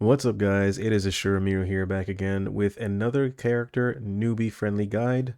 What's up, guys? It is Ashuramiru here, back again with another character newbie friendly guide.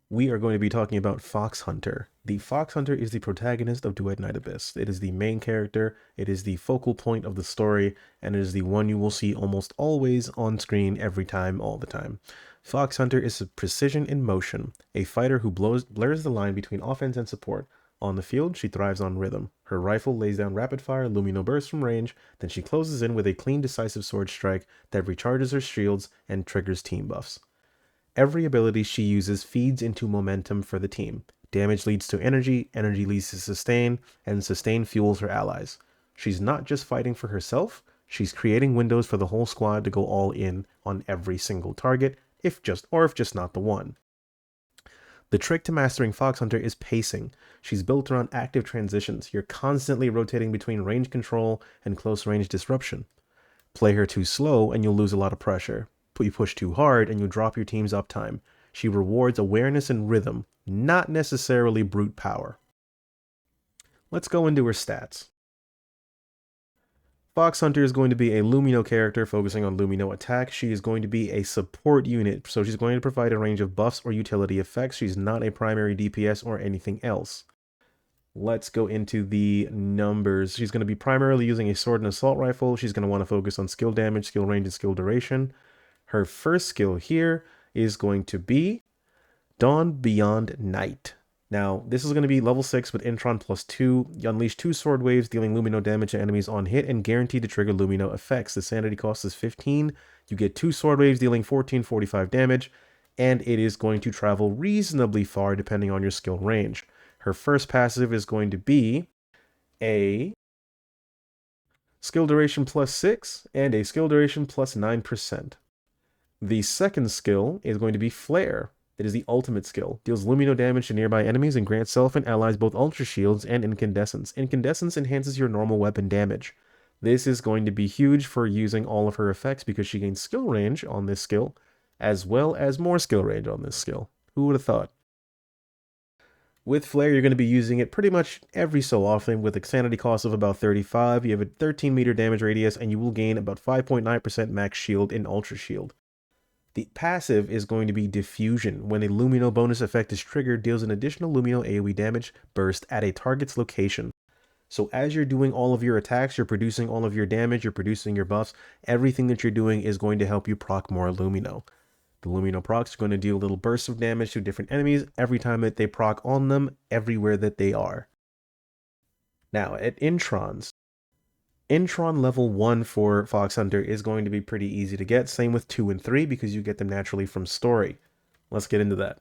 We are going to be talking about Phoxhunter. The Phoxhunter is the protagonist of Duet Night Abyss. It is the main character, it is the focal point of the story, and it is the one you will see almost always on screen every time, all the time. Phoxhunter is a precision in motion, a fighter who blurs the line between offense and support. On the field, she thrives on rhythm. Her rifle lays down rapid-fire lumino bursts from range, then she closes in with a clean, decisive sword strike that recharges her shields and triggers team buffs. Every ability she uses feeds into momentum for the team. Damage leads to energy, energy leads to sustain, and sustain fuels her allies. She's not just fighting for herself, she's creating windows for the whole squad to go all in on every single target, if just not the one. The trick to mastering Phoxhunter is pacing. She's built around active transitions. You're constantly rotating between range control and close range disruption. Play her too slow and you'll lose a lot of pressure. You push too hard and you drop your team's uptime. She rewards awareness and rhythm, not necessarily brute power. Let's go into her stats. Phoxhunter is going to be a Lumino character focusing on Lumino attack. She is going to be a support unit, so she's going to provide a range of buffs or utility effects. She's not a primary DPS or anything else. Let's go into the numbers. She's going to be primarily using a sword and assault rifle. She's going to want to focus on skill damage, skill range, and skill duration. Her first skill here is going to be Dawn Beyond Night. Now, this is going to be level 6 with Intron +2. You unleash 2 sword waves, dealing Lumino damage to enemies on hit and guaranteed to trigger Lumino effects. The sanity cost is 15. You get 2 sword waves, dealing 1445 damage, and it is going to travel reasonably far depending on your skill range. Her first passive is going to be a skill duration +6 and a skill duration +9%. The second skill is going to be Flare. It is the ultimate skill. Deals lumino damage to nearby enemies and grants self and allies both ultra shields and incandescence. Incandescence enhances your normal weapon damage. This is going to be huge for using all of her effects because she gains skill range on this skill, as well as more skill range on this skill. Who would have thought? With Flare, you're going to be using it pretty much every so often with a sanity cost of about 35. You have a 13 meter damage radius, and you will gain about 5.9% max shield in ultra shield. The passive is going to be Diffusion. When a Lumino bonus effect is triggered, deals an additional Lumino AoE damage burst at a target's location. So as you're doing all of your attacks, you're producing all of your damage, you're producing your buffs, everything that you're doing is going to help you proc more Lumino. The Lumino procs are going to deal little bursts of damage to different enemies every time that they proc on them, everywhere that they are. Now, at Introns, Intron level 1 for Phoxhunter is going to be pretty easy to get, same with 2 and 3 because you get them naturally from story. Let's get into that.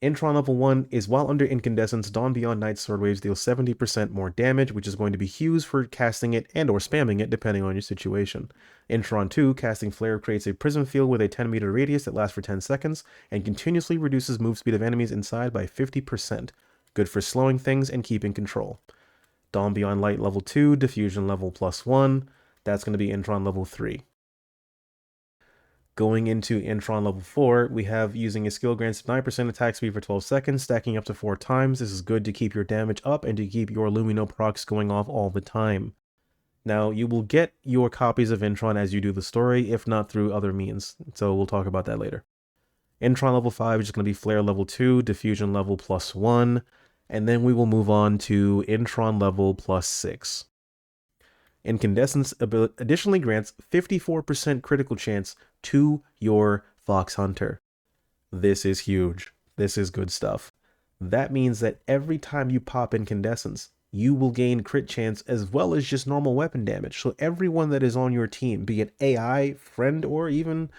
Intron level 1 is while under Incandescence, Dawn Beyond Night sword waves deal 70% more damage, which is going to be huge for casting it and or spamming it depending on your situation. Intron 2, casting Flare creates a prism field with a 10 meter radius that lasts for 10 seconds and continuously reduces move speed of enemies inside by 50%. Good for slowing things and keeping control. Dawn Beyond Light level 2, Diffusion level +1, that's going to be Intron level 3. Going into Intron level 4, we have using a skill grants 9% attack speed for 12 seconds, stacking up to 4 times. This is good to keep your damage up and to keep your Lumino procs going off all the time. Now, you will get your copies of Intron as you do the story, if not through other means, so we'll talk about that later. Intron level 5 is going to be Flare level 2, Diffusion level +1, and then we will move on to Intron level +6. Incandescence additionally grants 54% critical chance to your Phoxhunter. This is huge. This is good stuff. That means that every time you pop Incandescence, you will gain crit chance as well as just normal weapon damage. So everyone that is on your team, be it AI, friend, or even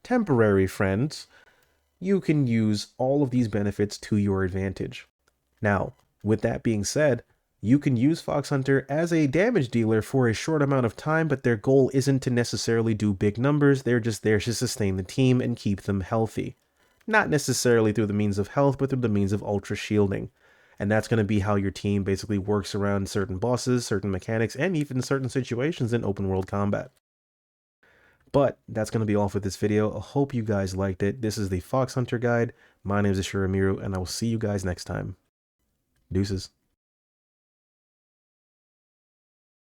temporary friends, you can use all of these benefits to your advantage. Now, with that being said, you can use Phoxhunter as a damage dealer for a short amount of time, but their goal isn't to necessarily do big numbers. They're just there to sustain the team and keep them healthy. Not necessarily through the means of health, but through the means of ultra shielding. And that's going to be how your team basically works around certain bosses, certain mechanics, and even certain situations in open world combat. But that's going to be all for this video. I hope you guys liked it. This is the Phoxhunter guide. My name is Ashuramiru, and I will see you guys next time. Deuces.